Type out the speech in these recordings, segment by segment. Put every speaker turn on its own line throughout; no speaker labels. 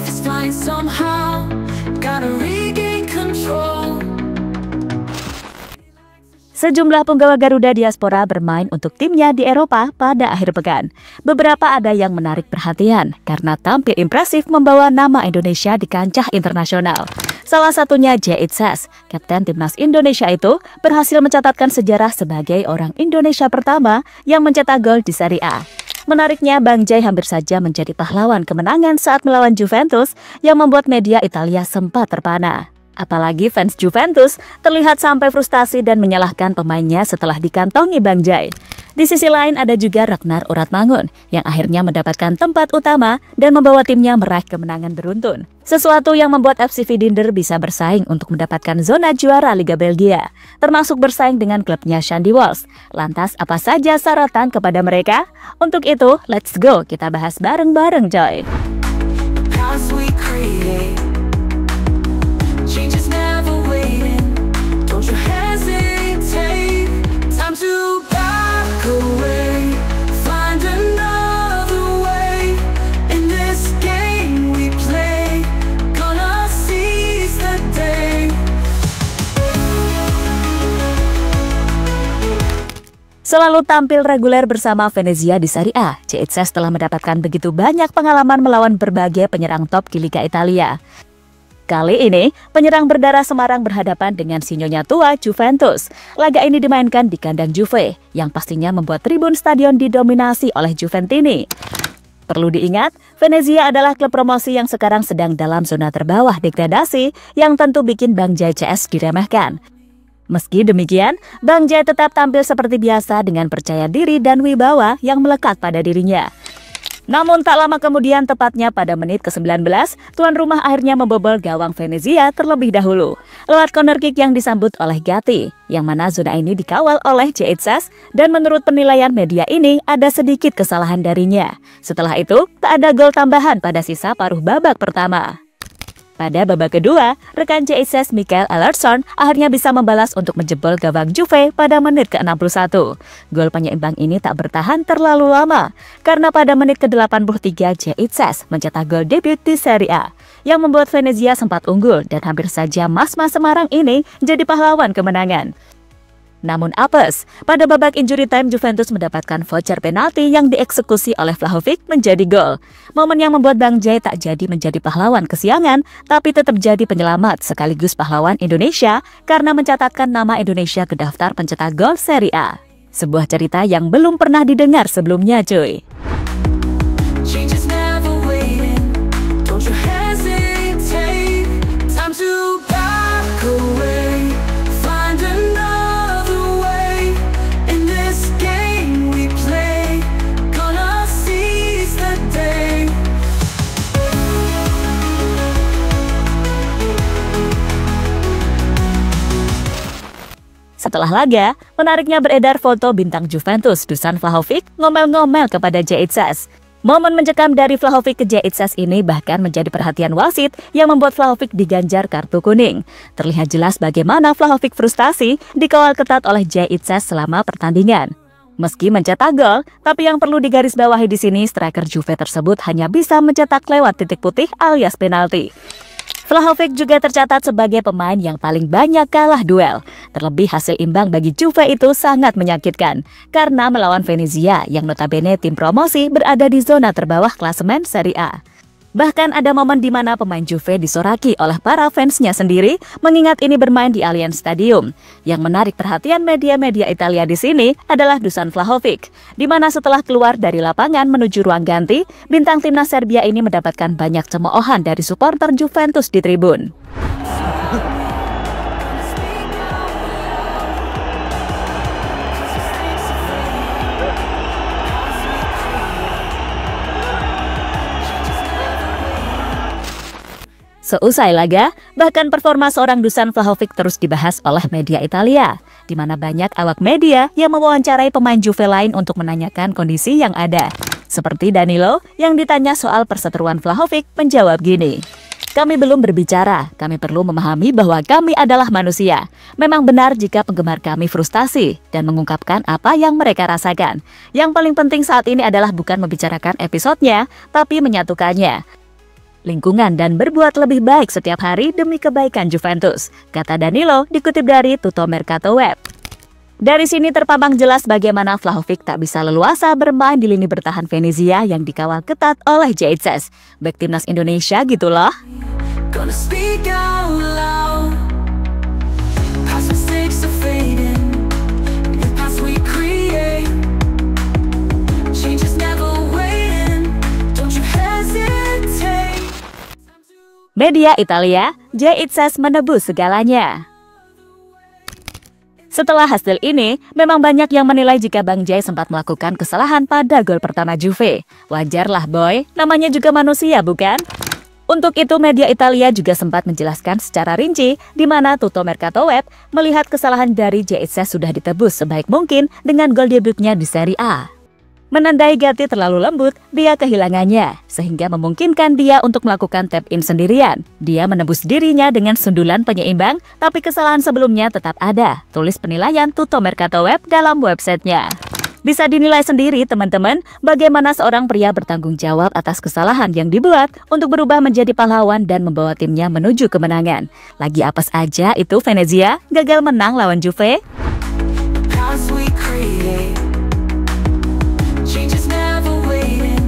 life is flying somehow. Gotta regain control.
Sejumlah punggawa Garuda Diaspora bermain untuk timnya di Eropa pada akhir pekan. Beberapa ada yang menarik perhatian karena tampil impresif membawa nama Indonesia di kancah internasional. Salah satunya Jay Itzes, kapten timnas Indonesia itu berhasil mencatatkan sejarah sebagai orang Indonesia pertama yang mencetak gol di Serie A. Menariknya, Bang Jay hampir saja menjadi pahlawan kemenangan saat melawan Juventus yang membuat media Italia sempat terpana. Apalagi fans Juventus terlihat sampai frustasi dan menyalahkan pemainnya setelah dikantongi Bang Jay. Di sisi lain ada juga Ragnar Uratmangun yang akhirnya mendapatkan tempat utama dan membawa timnya meraih kemenangan beruntun. Sesuatu yang membuat FC Vidinter bisa bersaing untuk mendapatkan zona juara Liga Belgia, termasuk bersaing dengan klubnya Shandy Walsh. Lantas apa saja syarat kepada mereka? Untuk itu, let's go kita bahas bareng-bareng coy. Selalu tampil reguler bersama Venezia di Serie A, Jay Itzes telah mendapatkan begitu banyak pengalaman melawan berbagai penyerang top di Liga Italia. Kali ini, penyerang berdarah Semarang berhadapan dengan sinyonya tua Juventus. Laga ini dimainkan di kandang Juve, yang pastinya membuat tribun stadion didominasi oleh Juventini. Perlu diingat, Venezia adalah klub promosi yang sekarang sedang dalam zona terbawah degradasi, yang tentu bikin Bang Jay CS diremehkan. Meski demikian, Bang Jay tetap tampil seperti biasa dengan percaya diri dan wibawa yang melekat pada dirinya. Namun tak lama kemudian, tepatnya pada menit ke-19, tuan rumah akhirnya membobol gawang Venezia terlebih dahulu lewat corner kick yang disambut oleh Gatti, yang mana zona ini dikawal oleh Jay Itzes dan menurut penilaian media ini ada sedikit kesalahan darinya. Setelah itu, tak ada gol tambahan pada sisa paruh babak pertama. Pada babak kedua, rekan Jay Itzes Mikael Ellarsson akhirnya bisa membalas untuk menjebol gawang Juve pada menit ke-61. Gol penyeimbang ini tak bertahan terlalu lama, karena pada menit ke-83 Jay Itzes mencetak gol debut di Serie A, yang membuat Venezia sempat unggul dan hampir saja Mas-Mas Semarang ini jadi pahlawan kemenangan. Namun apes, pada babak injury time Juventus mendapatkan voucher penalti yang dieksekusi oleh Vlahovic menjadi gol. Momen yang membuat Bang Jay tak jadi menjadi pahlawan kesiangan, tapi tetap jadi penyelamat sekaligus pahlawan Indonesia karena mencatatkan nama Indonesia ke daftar pencetak gol Serie A. Sebuah cerita yang belum pernah didengar sebelumnya cuy. Setelah laga, menariknya beredar foto bintang Juventus Dusan Vlahovic ngomel-ngomel kepada Jay Itzes. Momen mencekam dari Vlahovic ke Jay Itzes ini bahkan menjadi perhatian wasit yang membuat Vlahovic diganjar kartu kuning. Terlihat jelas bagaimana Vlahovic frustasi dikawal ketat oleh Jay Itzes selama pertandingan. Meski mencetak gol, tapi yang perlu digarisbawahi di sini striker Juve tersebut hanya bisa mencetak lewat titik putih alias penalti. Vlahovic juga tercatat sebagai pemain yang paling banyak kalah duel. Terlebih hasil imbang bagi Juve itu sangat menyakitkan karena melawan Venezia yang notabene tim promosi berada di zona terbawah klasemen Serie A. Bahkan ada momen di mana pemain Juve disoraki oleh para fansnya sendiri mengingat ini bermain di Allianz Stadium. Yang menarik perhatian media-media Italia di sini adalah Dusan Vlahovic, di mana setelah keluar dari lapangan menuju ruang ganti, bintang timnas Serbia ini mendapatkan banyak cemoohan dari supporter Juventus di tribun. Seusai laga, bahkan performa seorang Dusan Vlahovic terus dibahas oleh media Italia, di mana banyak awak media yang mewawancarai pemain Juve lain untuk menanyakan kondisi yang ada. Seperti Danilo yang ditanya soal perseteruan Vlahovic menjawab gini, "Kami belum berbicara, kami perlu memahami bahwa kami adalah manusia. Memang benar jika penggemar kami frustasi dan mengungkapkan apa yang mereka rasakan. Yang paling penting saat ini adalah bukan membicarakan episodenya, tapi menyatukannya. lingkungan dan berbuat lebih baik setiap hari demi kebaikan Juventus, kata Danilo dikutip dari Tutto Mercato Web. Dari sini terpampang jelas bagaimana Vlahovic tak bisa leluasa bermain di lini bertahan Venezia yang dikawal ketat oleh JHS, bek timnas Indonesia gitu loh.
Gonna speak out loud. Past mistakes are fading. The past we create. Change is never waiting. Don't you hesitate.
Media Italia, JHS menebus segalanya. Setelah hasil ini, memang banyak yang menilai jika Bang Jai sempat melakukan kesalahan pada gol pertama Juve. Wajarlah boy, namanya juga manusia bukan? Untuk itu media Italia juga sempat menjelaskan secara rinci di mana Tutto Mercato Web melihat kesalahan dari JHS sudah ditebus sebaik mungkin dengan gol debutnya di Serie A. Menandai Gatti terlalu lembut, dia kehilangannya, sehingga memungkinkan dia untuk melakukan tap-in sendirian. Dia menembus dirinya dengan sundulan penyeimbang, tapi kesalahan sebelumnya tetap ada, tulis penilaian Tutto Mercato Web dalam websitenya. Bisa dinilai sendiri teman-teman, bagaimana seorang pria bertanggung jawab atas kesalahan yang dibuat untuk berubah menjadi pahlawan dan membawa timnya menuju kemenangan. Lagi apes aja itu Venezia, gagal menang lawan Juve.
Past we create. Change is never waiting.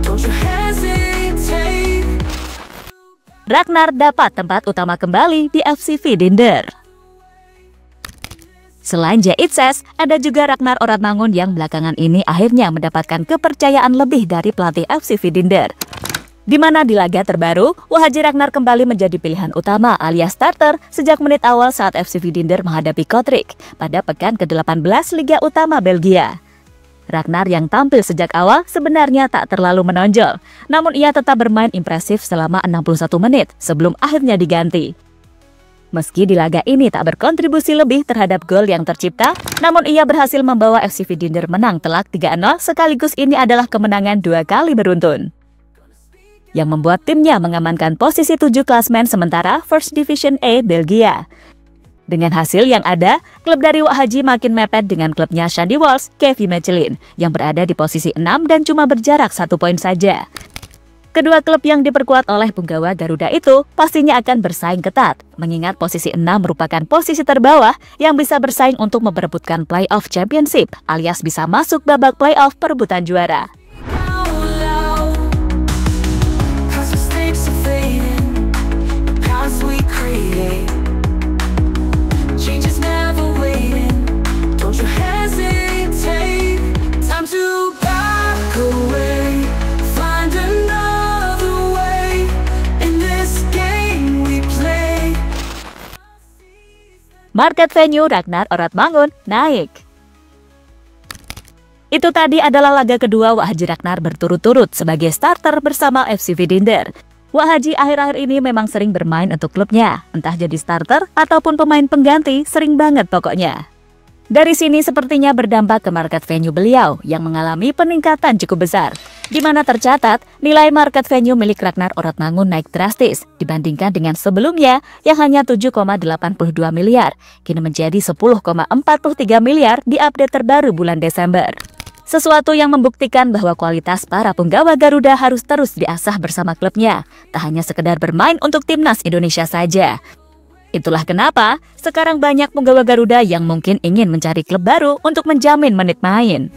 Don't you hesitate.
Ragnar dapat tempat utama kembali di FC Vidinter. Selain JHS, ada juga Ragnar Oratmangun yang belakangan ini akhirnya mendapatkan kepercayaan lebih dari pelatih FC Vidinter. Di mana di laga terbaru, Wahaji Ragnar kembali menjadi pilihan utama alias starter sejak menit awal saat FC Vidinter menghadapi Kortrijk pada pekan ke-18 Liga Utama Belgia. Ragnar yang tampil sejak awal sebenarnya tak terlalu menonjol, namun ia tetap bermain impresif selama 61 menit sebelum akhirnya diganti. Meski di laga ini tak berkontribusi lebih terhadap gol yang tercipta, namun ia berhasil membawa FC Vidinter menang telak 3-0 sekaligus ini adalah kemenangan 2 kali beruntun, yang membuat timnya mengamankan posisi 7 klasmen sementara First Division A Belgia. Dengan hasil yang ada, klub dari Wak Haji makin mepet dengan klubnya Shandy Walsh, KV Mechelen, yang berada di posisi 6 dan cuma berjarak 1 poin saja. Kedua klub yang diperkuat oleh punggawa Garuda itu pastinya akan bersaing ketat, mengingat posisi 6 merupakan posisi terbawah yang bisa bersaing untuk memperebutkan playoff championship, alias bisa masuk babak playoff perebutan juara.
Past mistakes are fading. Past we create. Change is never waiting. Don't you hesitate. Time to back away. Find another way. In this game we play.
Market venue Ragnar Oratmangun naik. Itu tadi adalah laga kedua Wak Haji Ragnar berturut-turut sebagai starter bersama FC Vidinter. Wak Haji akhir-akhir ini memang sering bermain untuk klubnya, entah jadi starter ataupun pemain pengganti, sering banget pokoknya. Dari sini sepertinya berdampak ke market venue beliau yang mengalami peningkatan cukup besar, di mana tercatat nilai market venue milik Ragnar Oratmangun naik drastis dibandingkan dengan sebelumnya yang hanya 7,82 miliar, kini menjadi 10,43 miliar di update terbaru bulan Desember. Sesuatu yang membuktikan bahwa kualitas para punggawa Garuda harus terus diasah bersama klubnya, tak hanya sekedar bermain untuk timnas Indonesia saja. Itulah kenapa sekarang banyak punggawa Garuda yang mungkin ingin mencari klub baru untuk menjamin menit main.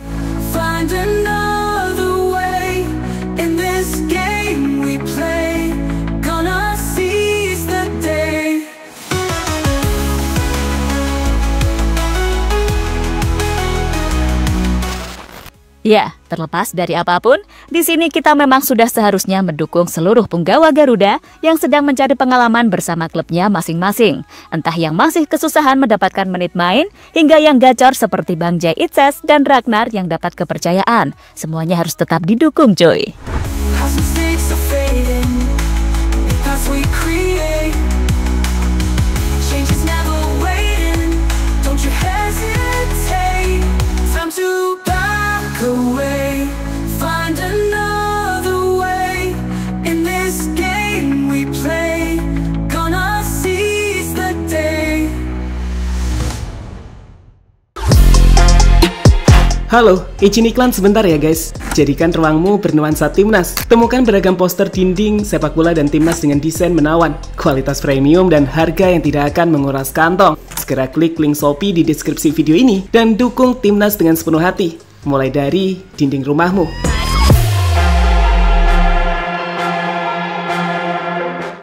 Find another way. In this game we play. Gonna seize the day.
Ya, terlepas dari apapun, di sini kita memang sudah seharusnya mendukung seluruh punggawa Garuda yang sedang mencari pengalaman bersama klubnya masing-masing. Entah yang masih kesusahan mendapatkan menit main, hingga yang gacor seperti Bang JHS dan Ragnar yang dapat kepercayaan. Semuanya harus tetap didukung cuy.
Past mistakes are fading. Past we create. Change is never waiting. Don't you hesitate. Time to back away. Find another way. In this game we play. Gonna seize the day.
Halo, izin iklan sebentar ya guys. Jadikan ruangmu bernuansa Timnas. Temukan beragam poster dinding, sepak bola dan Timnas dengan desain menawan, kualitas premium dan harga yang tidak akan menguras kantong. Segera klik link Shopee di deskripsi video ini dan dukung Timnas dengan sepenuh hati. Mulai dari dinding rumahmu.